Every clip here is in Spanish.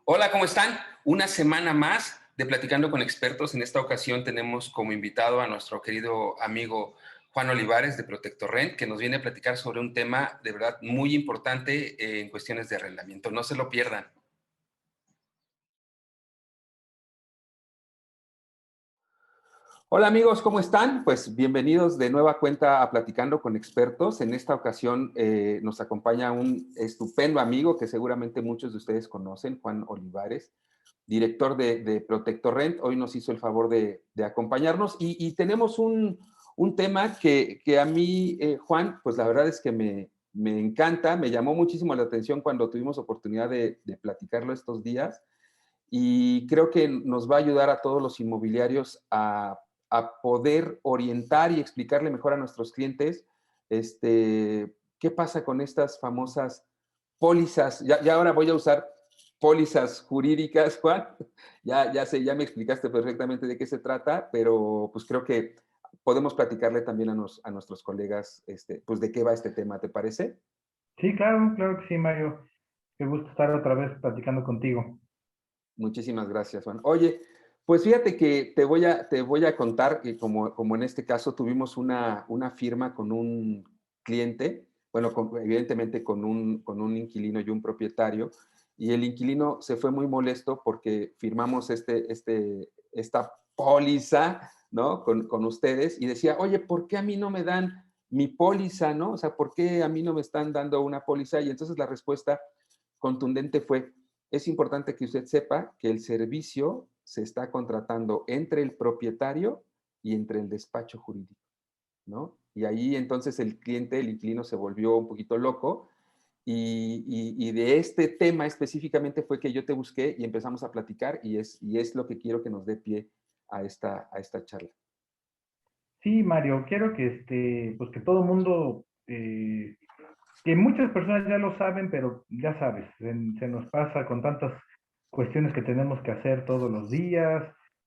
Hola, ¿cómo están? Una semana más de Platicando con Expertos. En esta ocasión tenemos como invitado a nuestro querido amigo Juan Olivares de Protector Rent, que nos viene a platicar sobre un tema de verdad muy importante en cuestiones de arrendamiento. No se lo pierdan. Hola amigos, ¿cómo están? Pues bienvenidos de nueva cuenta a Platicando con Expertos. En esta ocasión nos acompaña un estupendo amigo que seguramente muchos de ustedes conocen, Juan Olivares, director de Protector Rent. Hoy nos hizo el favor de acompañarnos y tenemos un tema que a mí, Juan, pues la verdad es que me encanta, me llamó muchísimo la atención cuando tuvimos oportunidad de platicarlo estos días y creo que nos va a ayudar a todos los inmobiliarios a poder orientar y explicarle mejor a nuestros clientes qué pasa con estas famosas pólizas. Ya ahora voy a usar pólizas jurídicas, Juan. Ya sé, ya me explicaste perfectamente de qué se trata, pero pues creo que podemos platicarle también a nuestros colegas pues de qué va este tema, ¿te parece? Sí, claro, claro que sí, Mario. Qué gusto estar otra vez platicando contigo. Muchísimas gracias, Juan. Oye, pues fíjate que te voy a contar que como en este caso tuvimos una firma con un cliente, bueno, evidentemente con un inquilino y un propietario, y el inquilino se fue muy molesto porque firmamos esta póliza, ¿no? Con ustedes y decía, oye, ¿por qué a mí no me dan mi póliza, ¿no? O sea, ¿por qué a mí no me están dando una póliza? Y entonces la respuesta contundente fue, es importante que usted sepa que el servicio se está contratando entre el propietario y entre el despacho jurídico, ¿no? Y ahí entonces el cliente, el inquilino se volvió un poquito loco y de este tema específicamente fue que yo te busqué y empezamos a platicar y es lo que quiero que nos dé pie a esta charla. Sí, Mario, quiero que pues que todo el mundo, que muchas personas ya lo saben, pero ya sabes, se nos pasa con tantas cuestiones que tenemos que hacer todos los días,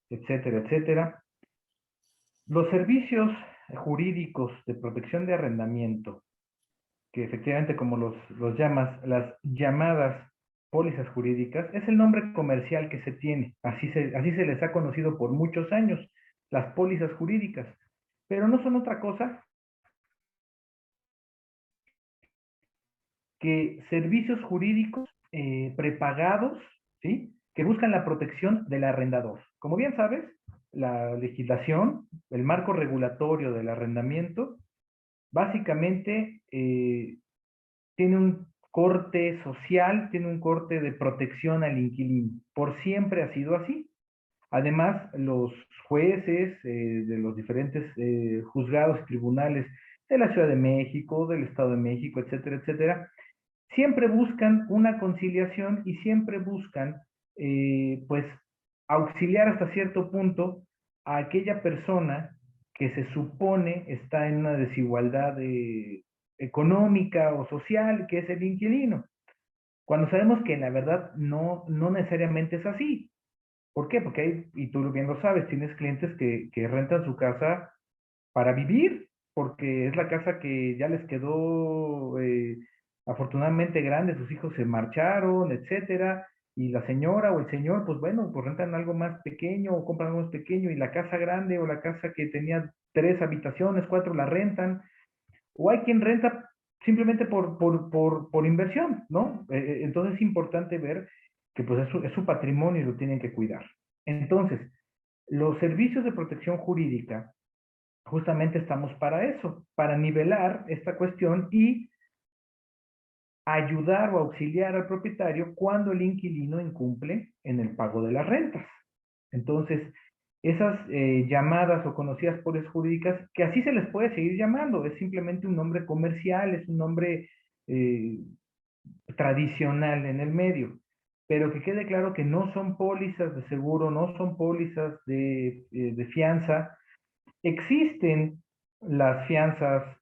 etcétera, etcétera. Los servicios jurídicos de protección de arrendamiento, que efectivamente como los llamas, las llamadas pólizas jurídicas, es el nombre comercial que se tiene. Así se les ha conocido por muchos años, las pólizas jurídicas. Pero no son otra cosa que servicios jurídicos prepagados, ¿sí? Que buscan la protección del arrendador. Como bien sabes, la legislación, el marco regulatorio del arrendamiento, básicamente tiene un corte social, tiene un corte de protección al inquilino. Por siempre ha sido así. Además, los jueces de los diferentes juzgados y tribunales de la Ciudad de México, del Estado de México, etcétera, etcétera, siempre buscan una conciliación y siempre buscan, pues, auxiliar hasta cierto punto a aquella persona que se supone está en una desigualdad económica o social, que es el inquilino. Cuando sabemos que la verdad no necesariamente es así. ¿Por qué? Porque hay, y tú bien lo sabes, tienes clientes que rentan su casa para vivir, porque es la casa que ya les quedó afortunadamente grande, sus hijos se marcharon, etcétera, y la señora o el señor, pues bueno, pues rentan algo más pequeño o compran algo más pequeño, y la casa grande o la casa que tenía 3 habitaciones, 4 la rentan, o hay quien renta simplemente por inversión, ¿no? Entonces es importante ver que pues es su patrimonio y lo tienen que cuidar. Entonces, los servicios de protección jurídica justamente estamos para eso, para nivelar esta cuestión y ayudar o auxiliar al propietario cuando el inquilino incumple en el pago de las rentas. Entonces, esas llamadas o conocidas pólizas jurídicas, que así se les puede seguir llamando, es simplemente un nombre comercial, es un nombre eh, tradicional en el medio, pero que quede claro que no son pólizas de seguro, no son pólizas de fianza. Existen las fianzas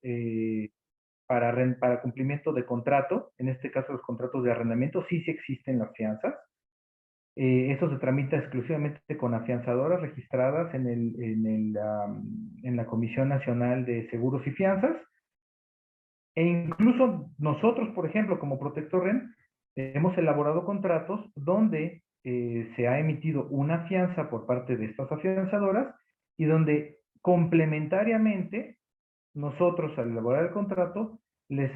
para cumplimiento de contrato, en este caso los contratos de arrendamiento, sí existen las fianzas. Esto se tramita exclusivamente con afianzadoras registradas en la Comisión Nacional de Seguros y Fianzas. E incluso nosotros, por ejemplo, como Protector Rent, hemos elaborado contratos donde se ha emitido una fianza por parte de estas afianzadoras y donde complementariamente nosotros al elaborar el contrato les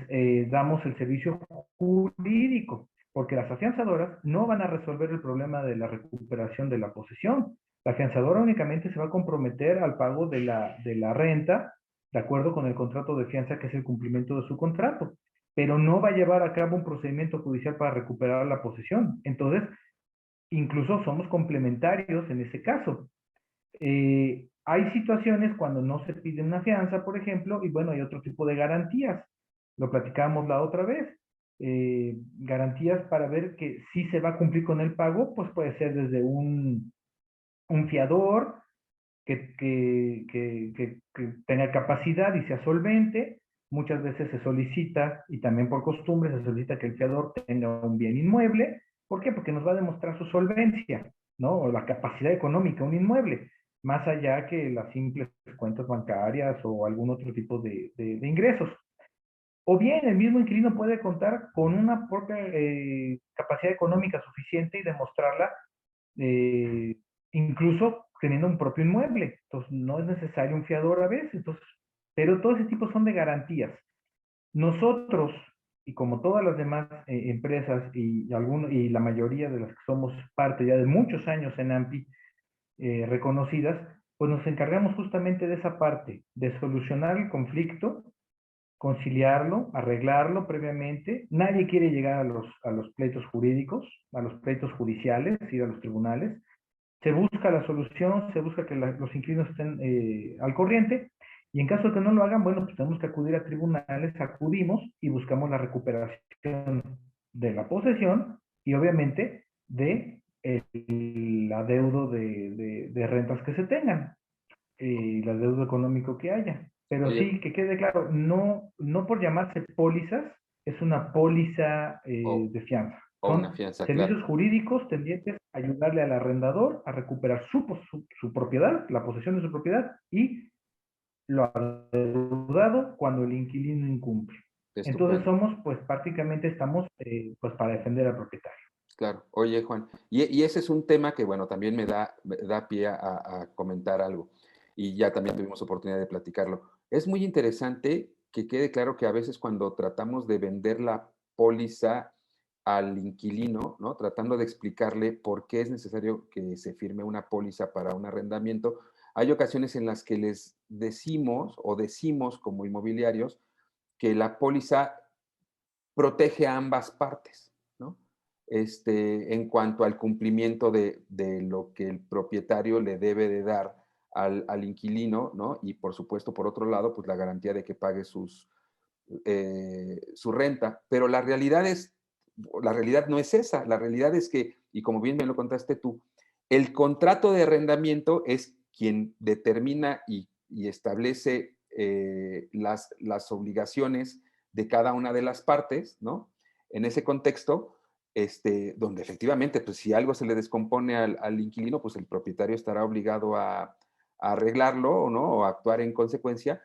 damos el servicio jurídico, porque las afianzadoras no van a resolver el problema de la recuperación de la posesión. La afianzadora únicamente se va a comprometer al pago de la renta, de acuerdo con el contrato de fianza, que es el cumplimiento de su contrato, pero no va a llevar a cabo un procedimiento judicial para recuperar la posesión. Entonces, incluso somos complementarios en ese caso. Hay situaciones cuando no se pide una fianza, por ejemplo, y bueno, hay otro tipo de garantías. Lo platicábamos la otra vez. Garantías para ver que si se va a cumplir con el pago, pues puede ser desde un fiador que tenga capacidad y sea solvente. Muchas veces se solicita, y también por costumbre, se solicita que el fiador tenga un bien inmueble. ¿Por qué? Porque nos va a demostrar su solvencia, ¿no? O la capacidad económica, un inmueble, más allá que las simples cuentas bancarias o algún otro tipo de ingresos. O bien el mismo inquilino puede contar con una propia capacidad económica suficiente y demostrarla eh, incluso teniendo un propio inmueble. Entonces, no es necesario un fiador a veces. Entonces, pero todo ese tipo son de garantías. Nosotros, y como todas las demás empresas y la mayoría de las que somos parte ya de muchos años en AMPI reconocidas, pues nos encargamos justamente de esa parte, de solucionar el conflicto, conciliarlo, arreglarlo previamente. Nadie quiere llegar a los pleitos jurídicos, a los pleitos judiciales, ir a los tribunales. Se busca la solución, se busca que los inquilinos estén al corriente, y en caso de que no lo hagan, bueno, pues tenemos que acudir a tribunales, acudimos y buscamos la recuperación de la posesión y obviamente de el adeudo de rentas que se tengan y el adeudo económico que haya. Pero Oye, sí, que quede claro, no por llamarse pólizas, es una póliza o, de fianza. o una Son fianza, claro. servicios jurídicos tendientes a ayudarle al arrendador a recuperar su propiedad, la posesión de su propiedad y lo adeudado cuando el inquilino incumple. Entonces Estupendo. somos, pues prácticamente estamos pues para defender al propietario. Claro. Oye, Juan, y ese es un tema que, bueno, también me da pie a comentar algo. Y ya también tuvimos oportunidad de platicarlo. Es muy interesante que quede claro que a veces cuando tratamos de vender la póliza al inquilino, ¿no? Tratando de explicarle por qué es necesario que se firme una póliza para un arrendamiento, hay ocasiones en las que les decimos o decimos como inmobiliarios que la póliza protege a ambas partes, ¿no? En cuanto al cumplimiento de lo que el propietario le debe de dar al inquilino, ¿no? Y por supuesto, por otro lado, pues la garantía de que pague su renta. Pero la realidad no es esa. La realidad es que, y como bien me lo contaste tú, el contrato de arrendamiento es quien determina y establece las obligaciones de cada una de las partes, ¿no? En ese contexto, donde efectivamente, pues si algo se le descompone al inquilino, pues el propietario estará obligado a arreglarlo, ¿no? O a actuar en consecuencia,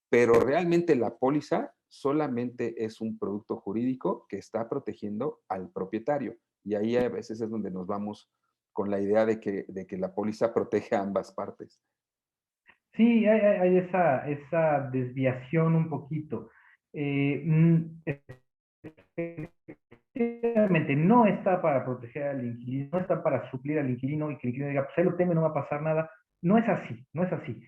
pero realmente la póliza solamente es un producto jurídico que está protegiendo al propietario. Y ahí a veces es donde nos vamos con la idea de que la póliza protege a ambas partes. Sí, hay esa desviación un poquito. Efectivamente, no está para proteger al inquilino, no está para suplir al inquilino y que el inquilino diga, pues ahí lo tengo y no va a pasar nada. No es así, no es así.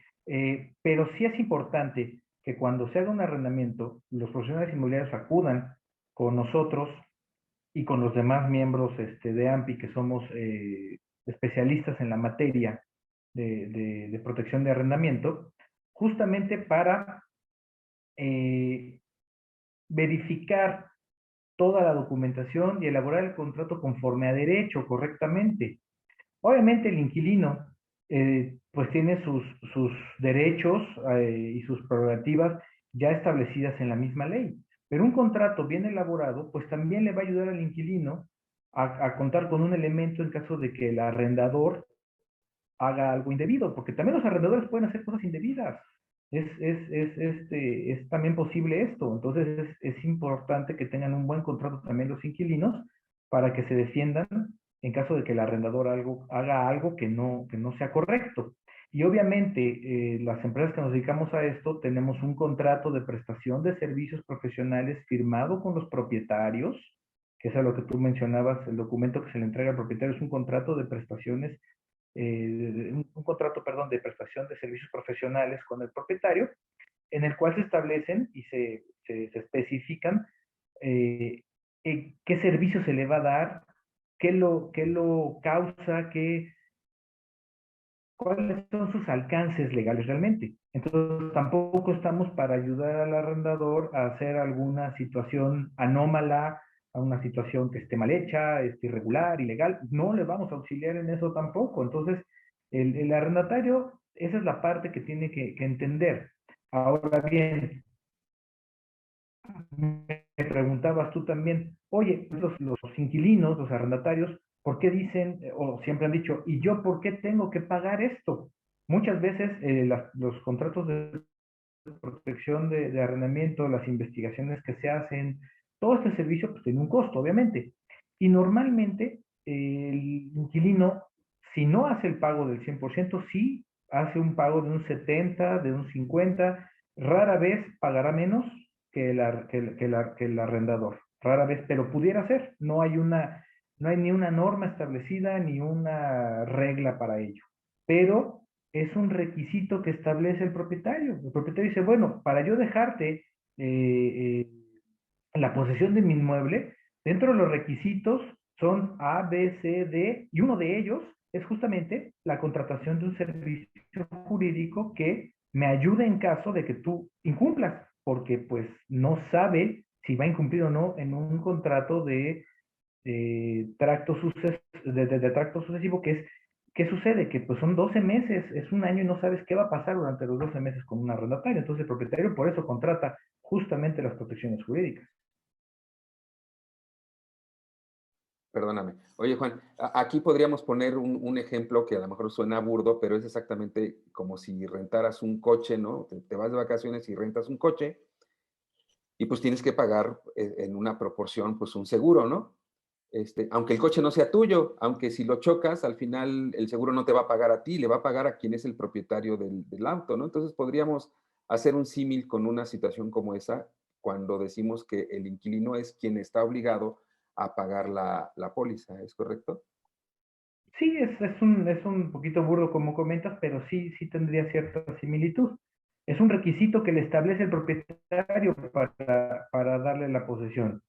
Pero sí es importante que cuando se haga un arrendamiento, los profesionales inmobiliarios acudan con nosotros y con los demás miembros de AMPI, que somos especialistas en la materia de protección de arrendamiento, justamente para eh, verificar toda la documentación y elaborar el contrato conforme a derecho, correctamente. Obviamente el inquilino pues tiene sus derechos y sus prerrogativas ya establecidas en la misma ley, pero un contrato bien elaborado pues también le va a ayudar al inquilino a contar con un elemento en caso de que el arrendador haga algo indebido, porque también los arrendadores pueden hacer cosas indebidas. Es también posible esto. Entonces es importante que tengan un buen contrato también los inquilinos para que se defiendan en caso de que el arrendador haga algo que no sea correcto. Y obviamente las empresas que nos dedicamos a esto tenemos un contrato de prestación de servicios profesionales firmado con los propietarios, que es a lo que tú mencionabas, el documento que se le entrega al propietario es un contrato de prestaciones, un contrato, perdón, de prestación de servicios profesionales con el propietario, en el cual se establecen y se especifican eh, qué servicio se le va a dar, qué lo causa, cuáles son sus alcances legales realmente. Entonces, tampoco estamos para ayudar al arrendador a hacer alguna situación anómala, a una situación que esté mal hecha, irregular, ilegal. No le vamos a auxiliar en eso tampoco. Entonces, el arrendatario, esa es la parte que tiene que entender. Ahora bien, me preguntabas tú también, oye, los inquilinos, los arrendatarios, ¿por qué dicen o siempre han dicho, ¿y yo por qué tengo que pagar esto? Muchas veces los contratos de protección de arrendamiento, las investigaciones que se hacen, todo este servicio pues, tiene un costo, obviamente. Y normalmente el inquilino, si no hace el pago del 100%, sí hace un pago de un 70, de un 50, rara vez pagará menos que el arrendador. Rara vez, pero pudiera ser. No hay ni una norma establecida ni una regla para ello. Pero es un requisito que establece el propietario. El propietario dice, bueno, para yo dejarte eh, la posesión de mi inmueble, dentro de los requisitos son A, B, C, D, y uno de ellos es justamente la contratación de un servicio jurídico que me ayude en caso de que tú incumplas, porque pues no sabe si va a incumplir o no en un contrato de tracto sucesivo, que es, ¿qué sucede? Que pues son 12 meses, es un año y no sabes qué va a pasar durante los 12 meses con un arrendatario. Entonces el propietario por eso contrata justamente las protecciones jurídicas. Perdóname. Oye, Juan, aquí podríamos poner un ejemplo que a lo mejor suena burdo, pero es exactamente como si rentaras un coche, ¿no? Te vas de vacaciones y rentas un coche y pues tienes que pagar en una proporción, pues un seguro, ¿no? Aunque el coche no sea tuyo, aunque si lo chocas, al final el seguro no te va a pagar a ti, le va a pagar a quien es el propietario del auto, ¿no? Entonces podríamos hacer un símil con una situación como esa cuando decimos que el inquilino es quien está obligado a pagar la póliza, ¿es correcto? Sí, es un poquito burdo como comentas, pero sí tendría cierta similitud. Es un requisito que le establece el propietario para darle la posesión.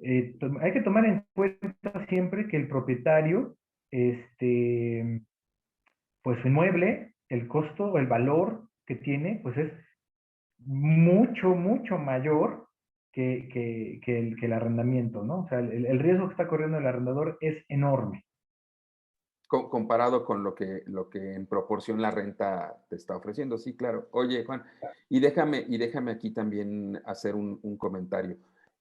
Hay que tomar en cuenta siempre que el propietario, pues su inmueble, el costo o el valor que tiene, pues es mucho mayor que el arrendamiento, ¿no? O sea, el riesgo que está corriendo el arrendador es enorme. Comparado con lo que en proporción la renta te está ofreciendo. Sí, claro. Oye, Juan, y déjame aquí también hacer un comentario.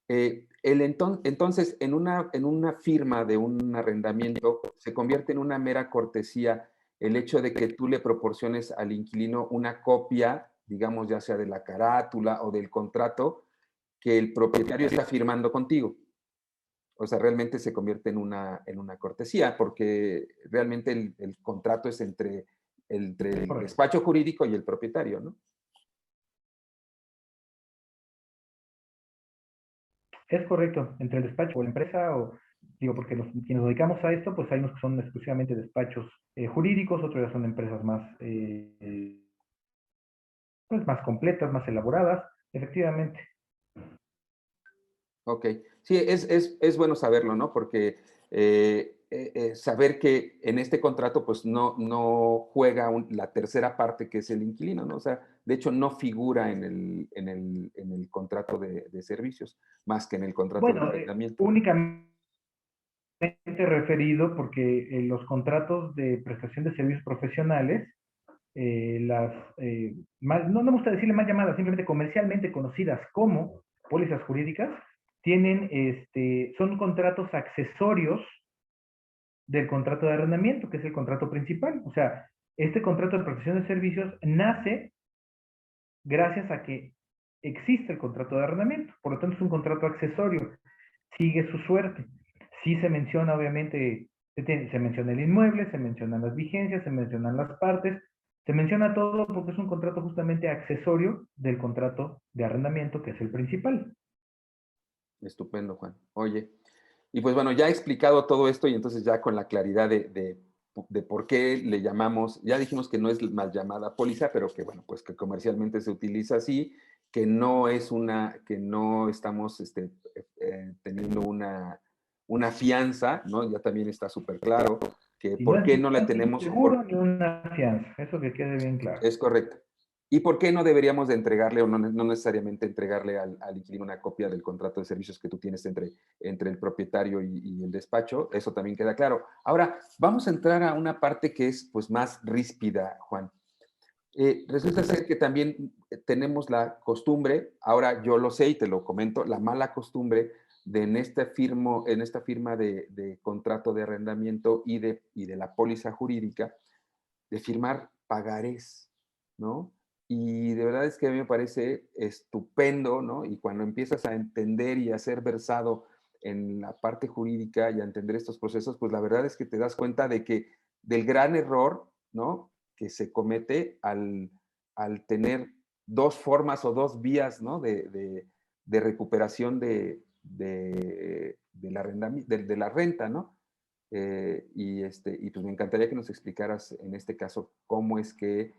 Entonces, en una firma de un arrendamiento, se convierte en una mera cortesía el hecho de que tú le proporciones al inquilino una copia, digamos, ya sea de la carátula o del contrato que el propietario está firmando contigo. O sea, realmente se convierte en una cortesía, porque realmente el contrato es entre el Correcto. despacho jurídico y el propietario, ¿no? Es correcto, entre el despacho o la empresa, o digo, porque quienes nos dedicamos a esto, pues hay unos que son exclusivamente despachos jurídicos, otros ya son empresas pues más completas, más elaboradas, efectivamente. Ok. Sí, es bueno saberlo, ¿no? Porque saber que en este contrato, pues no juega la tercera parte que es el inquilino, ¿no? O sea, de hecho, no figura en el contrato de servicios, más que en el contrato de Bueno, arrendamiento. únicamente referido porque los contratos de prestación de servicios profesionales, no me gusta decirle más llamadas, simplemente comercialmente conocidas como pólizas jurídicas, son contratos accesorios del contrato de arrendamiento, que es el contrato principal. O sea, este contrato de prestación de servicios nace gracias a que existe el contrato de arrendamiento. Por lo tanto, es un contrato accesorio. Sigue su suerte. Sí se menciona, obviamente, Se menciona el inmueble, se mencionan las vigencias, se mencionan las partes, se menciona todo porque es un contrato justamente accesorio del contrato de arrendamiento, que es el principal. Estupendo, Juan. Oye, y pues bueno, ya he explicado todo esto y entonces ya con la claridad de por qué le llamamos, ya dijimos que no es mal llamada póliza, pero que bueno, pues que comercialmente se utiliza así, que no es que no estamos teniendo una fianza, ¿no? Ya también está súper claro que Y no por es qué no la ni un tenemos, seguro ni una fianza, eso que quede bien claro. es correcto. ¿Y por qué no deberíamos de entregarle o no necesariamente entregarle al inquilino una copia del contrato de servicios que tú tienes entre el propietario y el despacho? Eso también queda claro. Ahora, vamos a entrar a una parte que es pues más ríspida, Juan. Resulta ser que también tenemos la costumbre, ahora yo lo sé y te lo comento, la mala costumbre de en esta firma de contrato de arrendamiento y de la póliza jurídica, de firmar pagarés, ¿no? Y de verdad es que a mí me parece estupendo, ¿no? Y cuando empiezas a entender y a ser versado en la parte jurídica y a entender estos procesos, pues la verdad es que te das cuenta del gran error, ¿no? Que se comete al tener dos formas o dos vías, ¿no? De recuperación de la renta, ¿no? Y pues me encantaría que nos explicaras en este caso cómo es que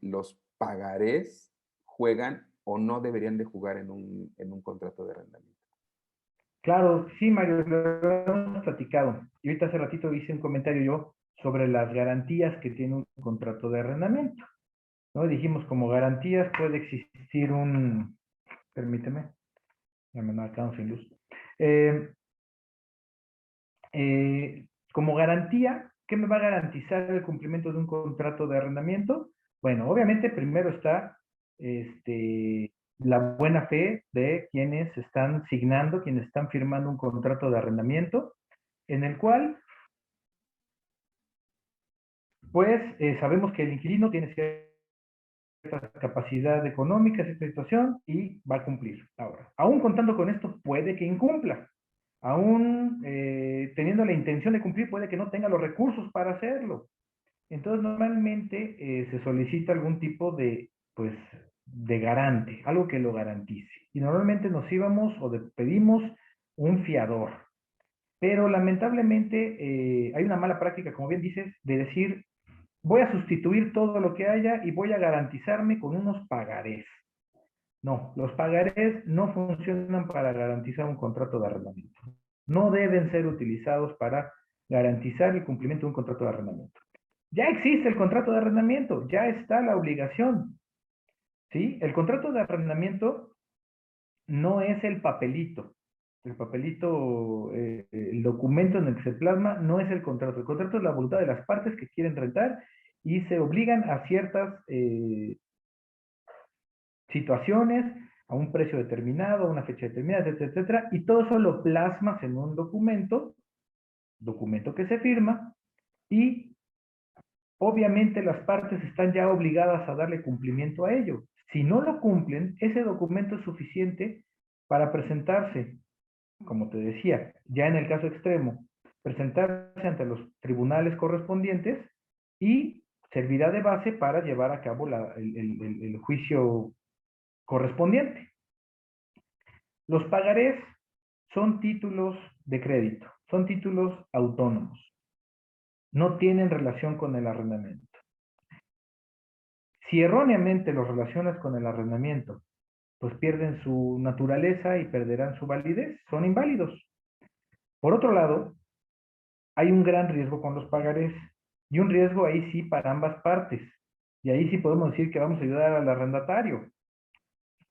los pagarés juegan o no deberían de jugar en un contrato de arrendamiento. Claro, sí, Mario, lo hemos platicado. Y ahorita hace ratito hice un comentario yo sobre las garantías que tiene un contrato de arrendamiento, ¿no? Dijimos como garantías puede existir permíteme, ya me marcaron sin luz. Eh, Como garantía, ¿qué me va a garantizar el cumplimiento de un contrato de arrendamiento? Bueno, obviamente primero está la buena fe de quienes están signando, quienes están firmando un contrato de arrendamiento, en el cual, pues, sabemos que el inquilino tiene cierta capacidad económica, cierta situación, y va a cumplir. Ahora, aún contando con esto, puede que incumpla. Aún teniendo la intención de cumplir, puede que no tenga los recursos para hacerlo. Entonces, normalmente se solicita algún tipo pues, de garante, algo que lo garantice. Y normalmente nos íbamos pedimos un fiador. Pero lamentablemente hay una mala práctica, como bien dices, de decir, voy a sustituir todo lo que haya y voy a garantizarme con unos pagarés. No, los pagarés no funcionan para garantizar un contrato de arrendamiento. No deben ser utilizados para garantizar el cumplimiento de un contrato de arrendamiento. Ya existe el contrato de arrendamiento, ya está la obligación, ¿sí? El contrato de arrendamiento no es el papelito, el documento en el que se plasma no es el contrato es la voluntad de las partes que quieren rentar y se obligan a ciertas situaciones, a un precio determinado, a una fecha determinada, etcétera, etcétera, y todo eso lo plasmas en un documento que se firma, y obviamente las partes están ya obligadas a darle cumplimiento a ello. Si no lo cumplen, ese documento es suficiente para presentarse, como te decía, ya en el caso extremo, presentarse ante los tribunales correspondientes y servirá de base para llevar a cabo el juicio correspondiente. Los pagarés son títulos de crédito, son títulos autónomos, no tienen relación con el arrendamiento. Si erróneamente los relacionas con el arrendamiento, pues pierden su naturaleza y perderán su validez, son inválidos. Por otro lado, hay un gran riesgo con los pagarés, y un riesgo ahí sí para ambas partes. Y ahí sí podemos decir que vamos a ayudar al arrendatario,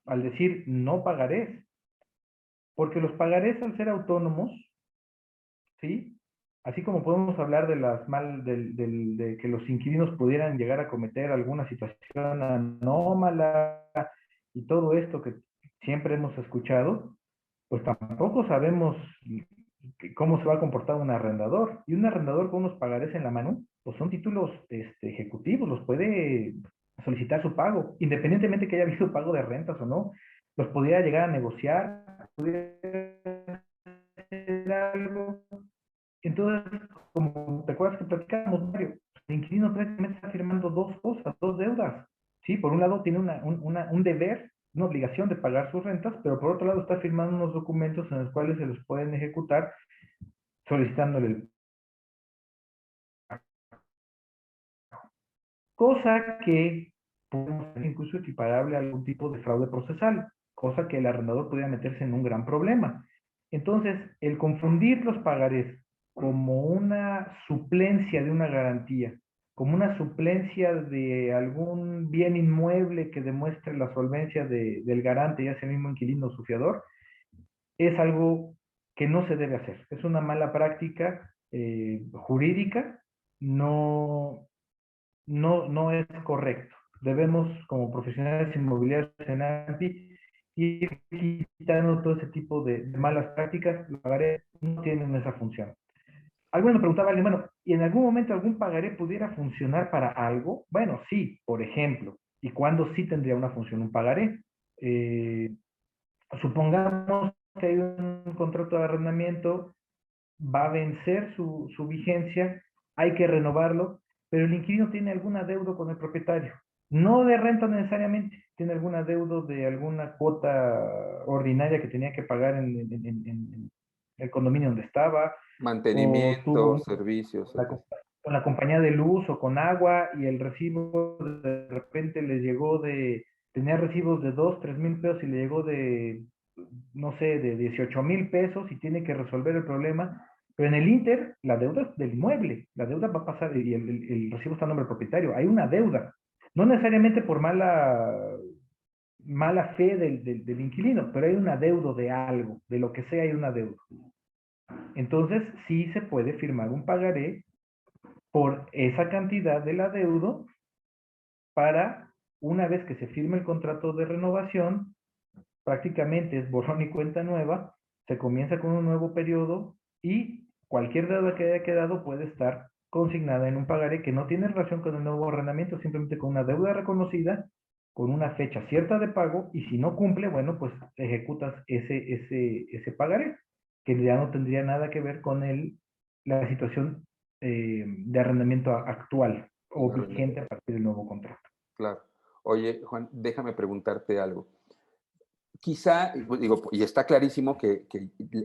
al decir no pagarés, porque los pagarés al ser autónomos, ¿sí? Así como podemos hablar de que los inquilinos pudieran llegar a cometer alguna situación anómala y todo esto que siempre hemos escuchado, pues tampoco sabemos cómo se va a comportar un arrendador. Y un arrendador con unos pagarés en la mano, pues son títulos ejecutivos, los puede solicitar su pago, independientemente que haya habido pago de rentas o no, los podría llegar a negociar, podría hacer algo Entonces, como te acuerdas que platicábamos, Mario, el inquilino prácticamente está firmando dos cosas, dos deudas. ¿Sí? Por un lado tiene un deber, una obligación de pagar sus rentas, pero por otro lado está firmando unos documentos en los cuales se los pueden ejecutar solicitándole el cosa que podemos ser incluso equiparable a algún tipo de fraude procesal, cosa que el arrendador podría meterse en un gran problema. Entonces, el confundir los pagarés como una suplencia de una garantía, como una suplencia de algún bien inmueble que demuestre la solvencia del garante, ya sea el mismo inquilino o su fiador, es algo que no se debe hacer. Es una mala práctica jurídica, no es correcto. Debemos, como profesionales inmobiliarios en AMPI, ir quitando todo ese tipo de malas prácticas. Los pagarés no tienen esa función. Alguien me preguntaba, bueno, ¿y en algún momento algún pagaré pudiera funcionar para algo? Bueno, sí, por ejemplo. ¿Y cuándo sí tendría una función un pagaré? Eh, Supongamos que hay un contrato de arrendamiento, va a vencer su vigencia, hay que renovarlo, pero el inquilino tiene algún adeudo con el propietario. No de renta necesariamente, tiene algún adeudo de alguna cuota ordinaria que tenía que pagar en el condominio donde estaba, o tuvo Mantenimiento, un servicios, la, etc. con la compañía de luz o con agua y el recibo de repente le llegó tenía recibos de 2, 3 mil pesos y le llegó de, no sé, de 18 mil pesos y tiene que resolver el problema. Pero en el Inter, la deuda es del inmueble, la deuda va a pasar y el recibo está a nombre del propietario. Hay una deuda, no necesariamente por mala fe del inquilino, pero hay un adeudo de algo, de lo que sea hay un adeudo. Entonces, sí se puede firmar un pagaré por esa cantidad del adeudo para, una vez que se firme el contrato de renovación, prácticamente es borrón y cuenta nueva, se comienza con un nuevo periodo y cualquier deuda que haya quedado puede estar consignada en un pagaré que no tiene relación con el nuevo arrendamiento, simplemente con una deuda reconocida, con una fecha cierta de pago, y si no cumple, bueno, pues ejecutas ese pagaré, que ya no tendría nada que ver con la situación de arrendamiento actual o vigente a partir del nuevo contrato. Claro. Oye, Juan, déjame preguntarte algo. Quizá, pues, digo, y está clarísimo que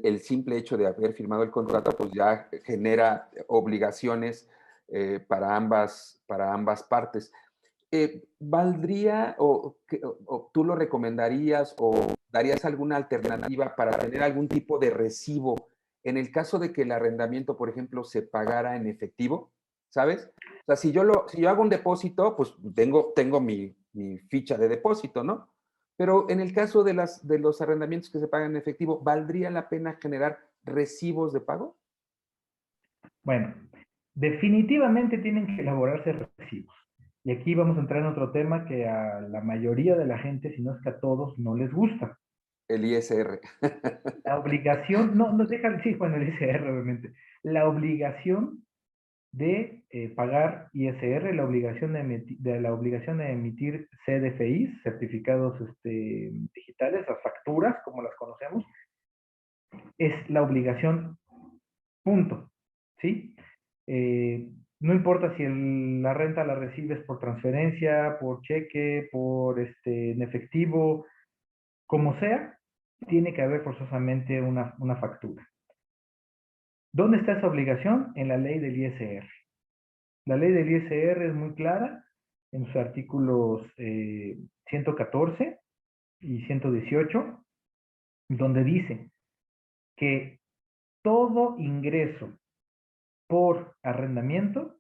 el simple hecho de haber firmado el contrato, pues ya genera obligaciones para ambas partes. ¿Valdría o tú lo recomendarías o darías alguna alternativa para tener algún tipo de recibo en el caso de que el arrendamiento, por ejemplo, se pagara en efectivo? ¿Sabes? O sea, si yo hago un depósito, pues tengo mi ficha de depósito, ¿no? Pero en el caso de los arrendamientos que se pagan en efectivo, ¿valdría la pena generar recibos de pago? Bueno, definitivamente tienen que elaborarse recibos. Y aquí vamos a entrar en otro tema que a la mayoría de la gente, si no es que a todos, no les gusta. El ISR. La obligación, no, no deja, sí, bueno, el ISR obviamente, la obligación de pagar ISR, la obligación de emitir CDFIs, certificados digitales, las facturas, como las conocemos, es la obligación, punto, ¿sí? No importa si la renta la recibes por transferencia, por cheque, en efectivo, como sea, tiene que haber forzosamente una factura. ¿Dónde está esa obligación? En la ley del ISR. La ley del ISR es muy clara en sus artículos 114 y 118, donde dice que todo ingreso por arrendamiento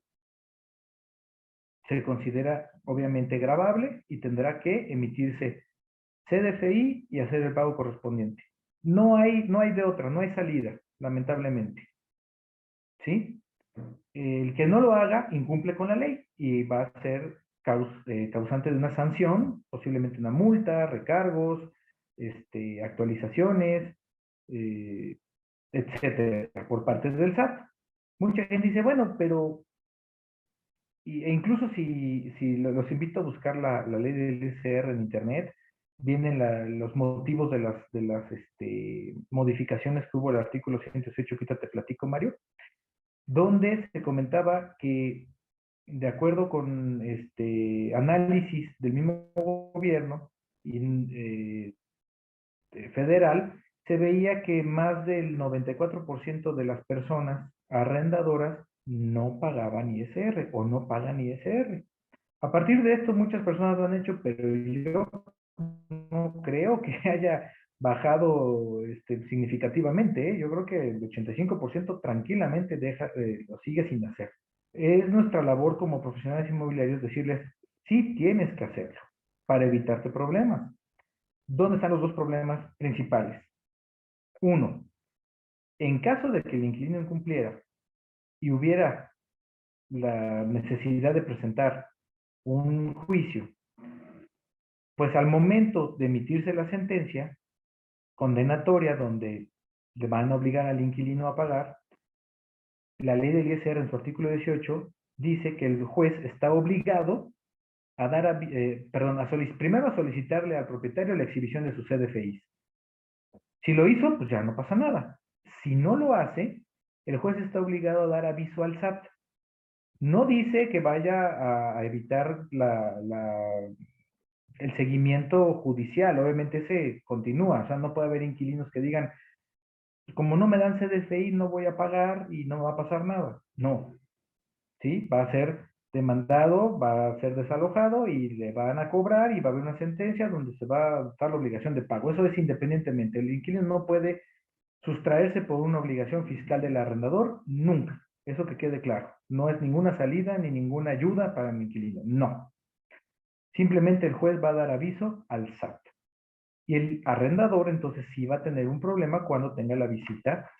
se considera obviamente gravable y tendrá que emitirse CDFI y hacer el pago correspondiente. No hay de otra, no hay salida, lamentablemente. ¿Sí? El que no lo haga incumple con la ley y va a ser causante de una sanción, posiblemente una multa, recargos, actualizaciones, eh, etcétera, por parte del SAT. Mucha gente dice, bueno, pero, e incluso si los invito a buscar la ley del ISR en internet, vienen los motivos de las modificaciones que hubo el artículo 118 que ahorita te platico, Mario. donde se comentaba que, de acuerdo con análisis del mismo gobierno federal, se veía que más del 94% de las personas arrendadoras no pagaban ISR o no pagan ISR. A partir de esto, muchas personas lo han hecho, pero yo no creo que haya bajado significativamente, ¿eh? Yo creo que el 85% tranquilamente lo sigue sin hacer. Es nuestra labor como profesionales inmobiliarios decirles, sí tienes que hacerlo para evitarte problemas. ¿Dónde están los dos problemas principales? Uno, en caso de que el inquilino incumpliera y hubiera la necesidad de presentar un juicio, pues al momento de emitirse la sentencia condenatoria donde le van a obligar al inquilino a pagar, la ley del ISR en su artículo 18 dice que el juez está obligado a dar, perdón, primero a solicitarle al propietario la exhibición de sus CDFIs. Si lo hizo, pues ya no pasa nada. Si no lo hace, el juez está obligado a dar aviso al SAT. No dice que vaya a evitar el seguimiento judicial, obviamente ese continúa, o sea, no puede haber inquilinos que digan, como no me dan CDFI, no voy a pagar y no va a pasar nada. No, ¿sí? Va a ser demandado, va a ser desalojado y le van a cobrar y va a haber una sentencia donde se va a dar la obligación de pago. Eso es independientemente. El inquilino no puede sustraerse por una obligación fiscal del arrendador nunca. Eso que quede claro. No es ninguna salida ni ninguna ayuda para el inquilino. No. Simplemente el juez va a dar aviso al SAT. Y el arrendador entonces sí va a tener un problema cuando tenga la visita.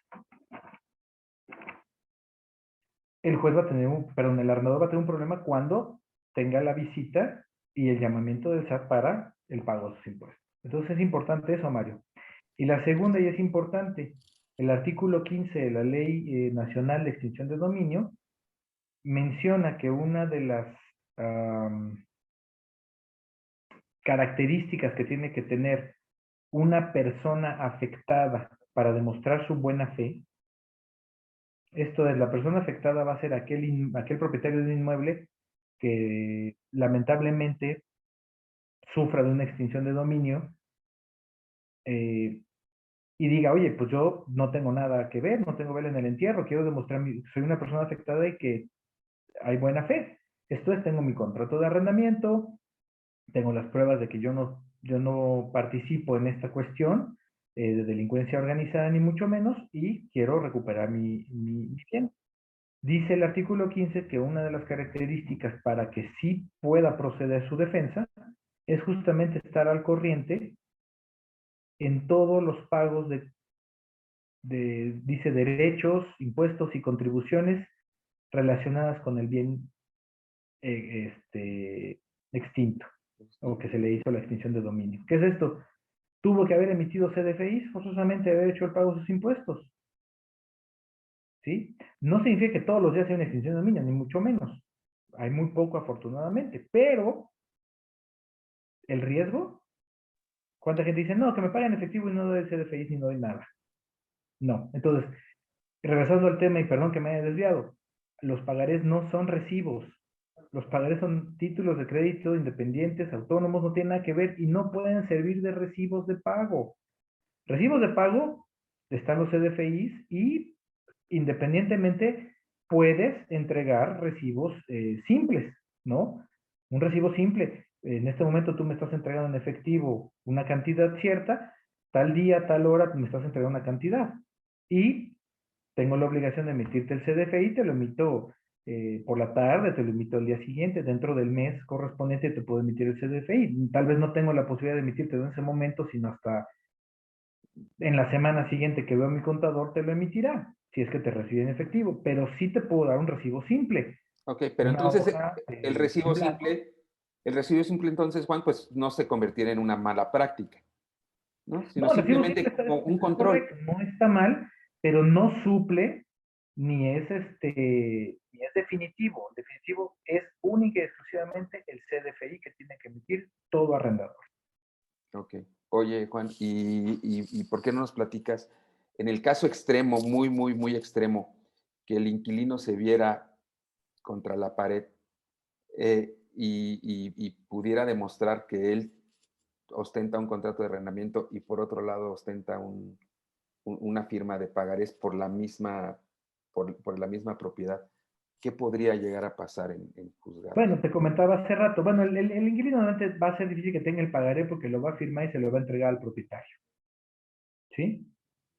El juez va a tener perdón, el arrendador va a tener un problema cuando tenga la visita y el llamamiento del SAT para el pago de sus impuestos. Entonces es importante eso, Mario. Y la segunda, y es importante, el artículo 15 de la Ley Nacional de Extinción de Dominio menciona que una de las características que tiene que tener una persona afectada para demostrar su buena fe, esto es, la persona afectada va a ser aquel propietario de un inmueble que lamentablemente sufra de una extinción de dominio y diga, oye, pues yo no tengo nada que ver, no tengo vela en el entierro, quiero demostrar, soy una persona afectada y que hay buena fe. Esto es, tengo mi contrato de arrendamiento, tengo las pruebas de que yo no participo en esta cuestión de delincuencia organizada, ni mucho menos, y quiero recuperar mi bien. Dice el artículo 15 que una de las características para que sí pueda proceder su defensa es justamente estar al corriente en todos los pagos dice, derechos, impuestos y contribuciones relacionadas con el bien extinto o que se le hizo la extinción de dominio. ¿Qué es esto? Tuvo que haber emitido CDFIs, forzosamente haber hecho el pago de sus impuestos. ¿Sí? No significa que todos los días sea una extinción de dominio, ni mucho menos. Hay muy poco, afortunadamente, pero el riesgo, ¿cuánta gente dice, no, que me paguen efectivo y no doy CDFIs ni no doy nada? No. Entonces, regresando al tema, y perdón que me haya desviado, los pagarés no son recibos. Los pagarés son títulos de crédito independientes, autónomos, no tienen nada que ver y no pueden servir de recibos de pago. Recibos de pago están los CDFIs y independientemente puedes entregar recibos simples, ¿no? Un recibo simple, en este momento tú me estás entregando en efectivo una cantidad cierta, tal día, tal hora me estás entregando una cantidad y tengo la obligación de emitirte el CDFI, te lo emito por la tarde, te lo emito el día siguiente, dentro del mes correspondiente te puedo emitir el CDFI. Tal vez no tengo la posibilidad de emitirte en ese momento, sino hasta en la semana siguiente que veo a mi contador te lo emitirá, si es que te recibe en efectivo, pero sí te puedo dar un recibo simple, Ok, pero una entonces hoja en blanco. el recibo simple entonces, Juan, pues no se convirtiera en una mala práctica, ¿no? Sino No, el recibo simple simplemente como un es control. correcto, no está mal, pero no suple ni es definitivo. El definitivo es única y exclusivamente el CDFI que tiene que emitir todo arrendador. Ok. Oye, Juan, ¿y por qué no nos platicas en el caso extremo, muy extremo, que el inquilino se viera contra la pared y pudiera demostrar que él ostenta un contrato de arrendamiento y por otro lado ostenta una firma de pagarés por la misma propiedad, ¿qué podría llegar a pasar en juzgados? Bueno, te comentaba hace rato, bueno, el inquilino normalmente va a ser difícil que tenga el pagaré porque lo va a firmar y se lo va a entregar al propietario, ¿sí?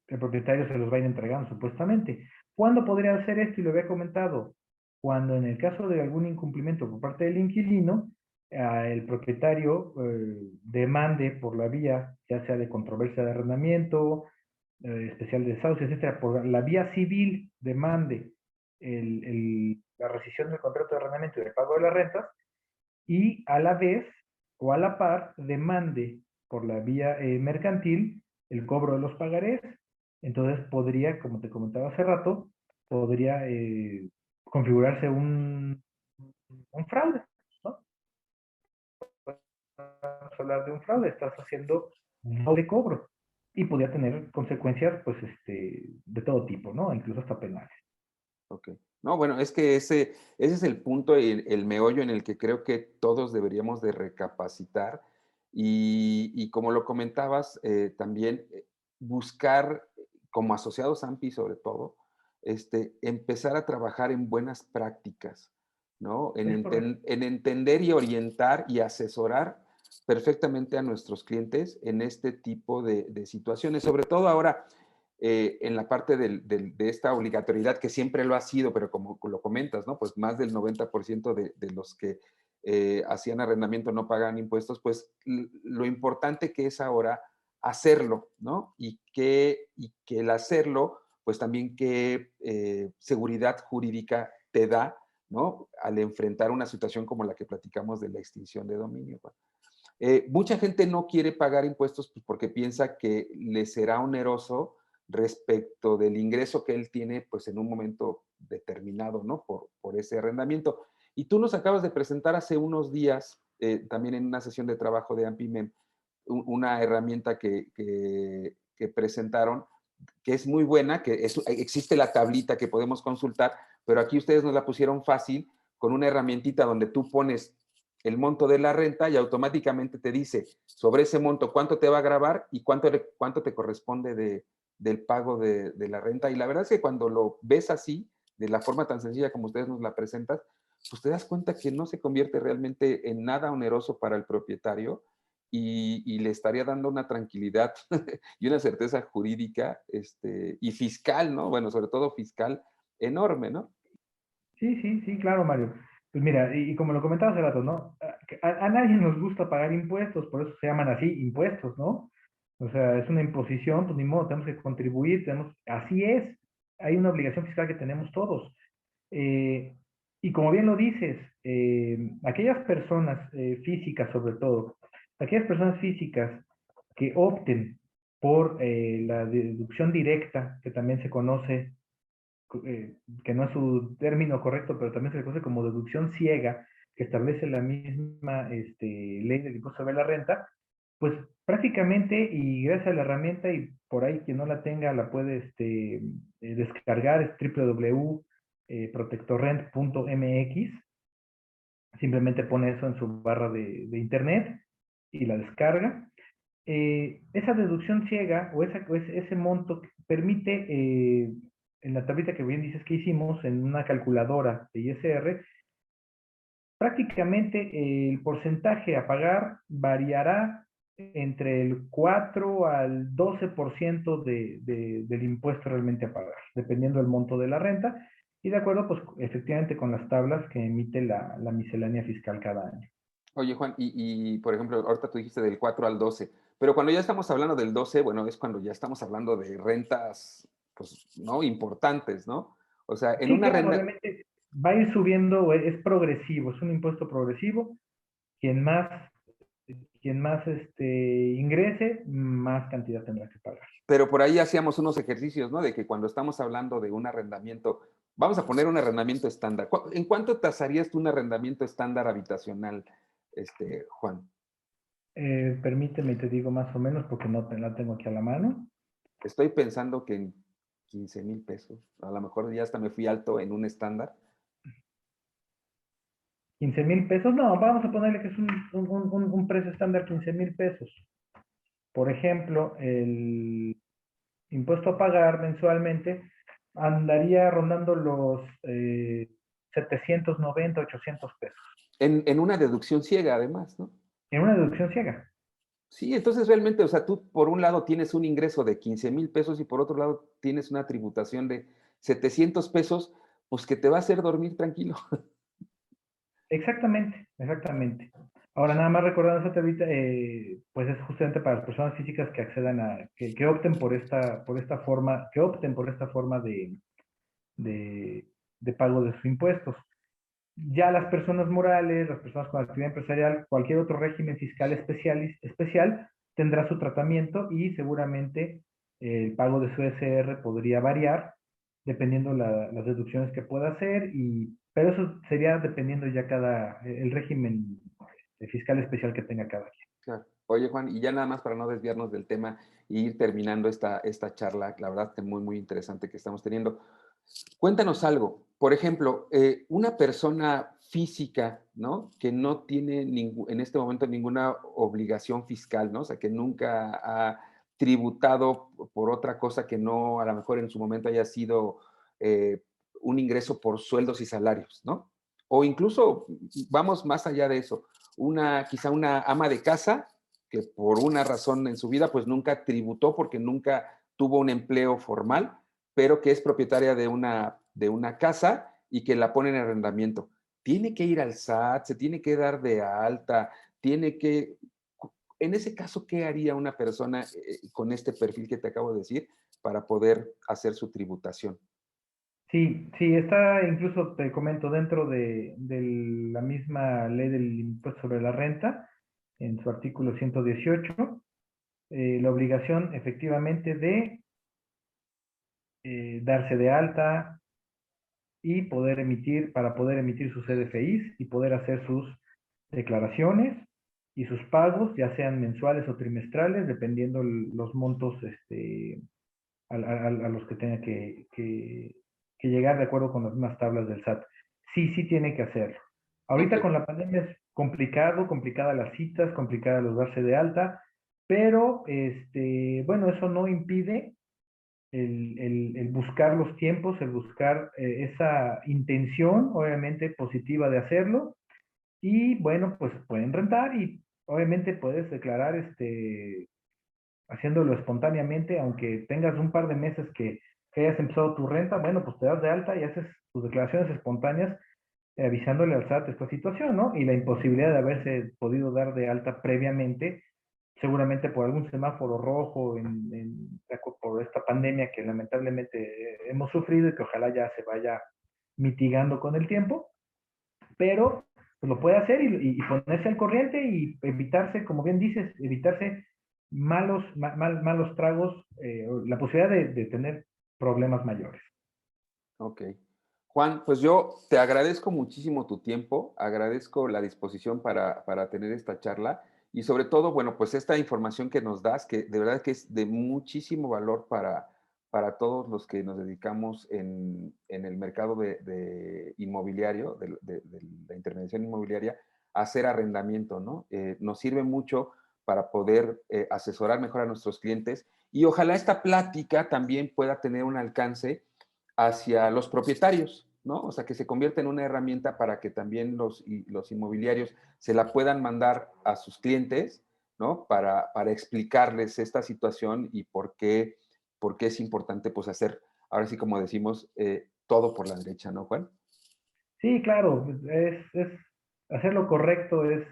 El propietario se los va a ir entregando supuestamente. ¿Cuándo podría hacer esto? Y lo había comentado. Cuando en el caso de algún incumplimiento por parte del inquilino, el propietario demande por la vía, ya sea de controversia de arrendamiento, especial de desahucio, etcétera, por la vía civil demande la rescisión del contrato de arrendamiento y el pago de las rentas, y a la vez o a la par demande por la vía mercantil el cobro de los pagarés. Entonces podría, como te comentaba hace rato, podría configurarse un fraude, ¿no? Vamos a hablar de un fraude, estás haciendo un doble cobro y podría tener consecuencias, pues, de todo tipo, ¿no? Incluso hasta penales. Ok. No, bueno, es que ese es el punto, el meollo en el que creo que todos deberíamos de recapacitar y como lo comentabas, también buscar, como asociados AMPI sobre todo, empezar a trabajar en buenas prácticas, ¿no? Es correcto. En entender y orientar y asesorar perfectamente a nuestros clientes en este tipo de situaciones, sobre todo ahora en la parte de esta obligatoriedad que siempre lo ha sido, pero como lo comentas, ¿no? Pues más del 90% de los que hacían arrendamiento no pagan impuestos, pues lo importante que es ahora hacerlo, ¿no? Y que el hacerlo, pues también qué seguridad jurídica te da, ¿no? Al enfrentar una situación como la que platicamos de la extinción de dominio. Pues. Mucha gente no quiere pagar impuestos pues, porque piensa que le será oneroso respecto del ingreso que él tiene pues en un momento determinado, ¿no? Por ese arrendamiento. Y tú nos acabas de presentar hace unos días, también en una sesión de trabajo de AMPIMEM, una herramienta que presentaron, que es muy buena, existe la tablita que podemos consultar, pero aquí ustedes nos la pusieron fácil con una herramientita donde tú pones el monto de la renta y automáticamente te dice sobre ese monto cuánto te va a grabar y cuánto te corresponde del pago de la renta. Y la verdad es que cuando lo ves así, de la forma tan sencilla como ustedes nos la presentan, pues te das cuenta que no se convierte realmente en nada oneroso para el propietario y le estaría dando una tranquilidad y una certeza jurídica y fiscal, ¿no? Bueno, sobre todo fiscal enorme, ¿no? Sí, sí, sí, claro, Mario. Pues mira, y como lo comentaba hace rato, ¿no? A nadie nos gusta pagar impuestos, por eso se llaman así, impuestos, ¿no? O sea, es una imposición, pues ni modo, tenemos que contribuir, así es, hay una obligación fiscal que tenemos todos. Eh, y como bien lo dices, aquellas personas físicas sobre todo, aquellas personas físicas que opten por la deducción directa, que también se conoce que no es su término correcto, pero también se le conoce como deducción ciega, que establece la misma ley del impuesto sobre la renta, pues prácticamente, y gracias a la herramienta, y por ahí quien no la tenga la puede descargar, es www.protectorrent.mx, simplemente pone eso en su barra de internet y la descarga. Esa deducción ciega o ese monto permite, en la tablita que bien dices que hicimos, en una calculadora de ISR, prácticamente el porcentaje a pagar variará entre el 4 al 12% del impuesto realmente a pagar, dependiendo del monto de la renta y de acuerdo, pues efectivamente con las tablas que emite la miscelánea fiscal cada año. Oye, Juan, por ejemplo, ahorita tú dijiste del 4 al 12, pero cuando ya estamos hablando del 12, bueno, es cuando ya estamos hablando de rentas, pues, ¿no? Importantes, ¿no? O sea, en Sí, una claro, renta, obviamente va a ir subiendo, es progresivo, es un impuesto progresivo. Quien más, quien más ingrese, más cantidad tendrá que pagar. pero por ahí hacíamos unos ejercicios, ¿no? De que cuando estamos hablando de un arrendamiento, vamos a poner un arrendamiento estándar. ¿En cuánto tasarías tú un arrendamiento estándar habitacional, Juan? Permíteme, te digo más o menos, porque no la tengo aquí a la mano. Estoy pensando que en 15,000 pesos. A lo mejor ya hasta me fui alto en un estándar. 15,000 pesos, no, vamos a ponerle que es un precio estándar, 15,000 pesos. Por ejemplo, el impuesto a pagar mensualmente andaría rondando los 790, 800 pesos. En una deducción ciega, además, ¿no? En una deducción ciega. Sí, entonces realmente, o sea, tú por un lado tienes un ingreso de 15,000 pesos y por otro lado tienes una tributación de 700 pesos, pues que te va a hacer dormir tranquilo. Exactamente, exactamente. Ahora, nada más recordando esa tablita, pues es justamente para las personas físicas que accedan que opten por esta forma, que opten por esta forma de, de pago de sus impuestos. Ya las personas morales, las personas con actividad empresarial, cualquier otro régimen fiscal especial tendrá su tratamiento y seguramente el pago de su SR podría variar dependiendo las deducciones que pueda hacer, pero eso sería dependiendo ya el régimen fiscal especial que tenga cada quien. Claro. Oye, Juan, y ya nada más para no desviarnos del tema y ir terminando esta charla, la verdad que muy interesante que estamos teniendo. Cuéntanos algo. Por ejemplo, una persona física, ¿no? Que no tiene en este momento ninguna obligación fiscal, ¿no? O sea, que nunca ha tributado por otra cosa que no, a lo mejor en su momento haya sido eh, un ingreso por sueldos y salarios, ¿no? O incluso, vamos más allá de eso, quizá una ama de casa que por una razón en su vida, pues nunca tributó porque nunca tuvo un empleo formal, pero que es propietaria de una casa y que la pone en arrendamiento. Tiene que ir al SAT, se tiene que dar de alta, tiene que... En ese caso, ¿qué haría una persona con este perfil que te acabo de decir para poder hacer su tributación? Sí, sí, está incluso, te comento, dentro de la misma ley del impuesto sobre la renta, en su artículo 118, la obligación efectivamente de darse de alta y para poder emitir sus CDFIs y poder hacer sus declaraciones y sus pagos, ya sean mensuales o trimestrales, dependiendo los montos a los que tenga que llegar de acuerdo con las mismas tablas del SAT. Sí, sí tiene que hacerlo. Ok, Ahorita con la pandemia es complicadas las citas, complicadas los darse de alta, pero bueno, eso no impide el buscar los tiempos, el buscar esa intención, obviamente positiva de hacerlo, y bueno, pues pueden rentar y obviamente puedes declarar haciéndolo espontáneamente, aunque tengas un par de meses que hayas empezado tu renta, bueno, pues te das de alta y haces tus declaraciones espontáneas avisándole al SAT esta situación, ¿no? Y la imposibilidad de haberse podido dar de alta previamente, seguramente por algún semáforo rojo por esta pandemia que lamentablemente hemos sufrido y que ojalá ya se vaya mitigando con el tiempo, pero pues lo puede hacer y ponerse al corriente y evitarse, como bien dices, evitarse malos tragos, la posibilidad de tener problemas mayores. ok. Juan, pues yo te agradezco muchísimo tu tiempo, agradezco la disposición para tener esta charla y sobre todo, bueno, pues esta información que nos das, que de verdad que es de muchísimo valor para todos los que nos dedicamos en el mercado de inmobiliario, de la intermediación inmobiliaria, a hacer arrendamiento, ¿no? Nos sirve mucho para poder asesorar mejor a nuestros clientes y ojalá esta plática también pueda tener un alcance hacia los propietarios, ¿no? O sea, que se convierta en una herramienta para que también los inmobiliarios se la puedan mandar a sus clientes, ¿no? Para explicarles esta situación y por qué es importante, pues, hacer, ahora sí como decimos, todo por la derecha, ¿no, Juan? Sí, claro, hacer lo correcto es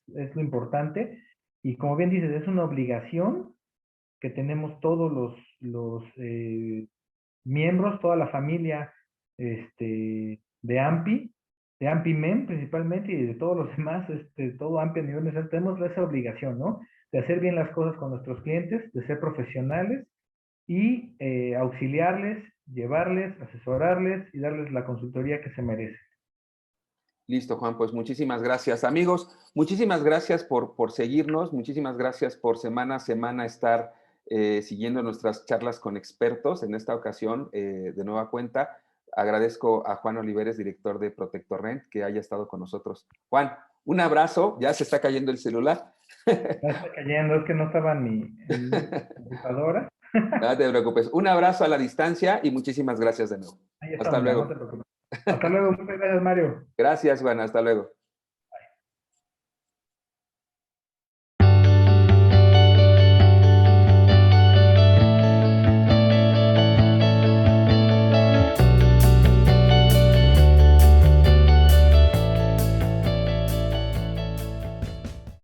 lo importante y como bien dices, es una obligación que tenemos todos los miembros, toda la familia de AMPI MEM principalmente y de todos los demás, todo AMPI a nivel nacional, tenemos esa obligación, ¿no? De hacer bien las cosas con nuestros clientes, de ser profesionales y auxiliarles, llevarles, asesorarles y darles la consultoría que se merecen. Listo, Juan, pues muchísimas gracias. Amigos, muchísimas gracias por seguirnos, muchísimas gracias por semana a semana estar siguiendo nuestras charlas con expertos. En esta ocasión, de nueva cuenta, agradezco a Juan Olivares, director de Protector Rent, que haya estado con nosotros. Juan, un abrazo. Ya se está cayendo el celular. Ya está cayendo, es que no estaba en mi computadora. No te preocupes. Un abrazo a la distancia y muchísimas gracias de nuevo. Ahí está, Hasta mira, no luego. te preocupes. Hasta luego, muchas gracias, Mario. Gracias, Juan. Hasta luego.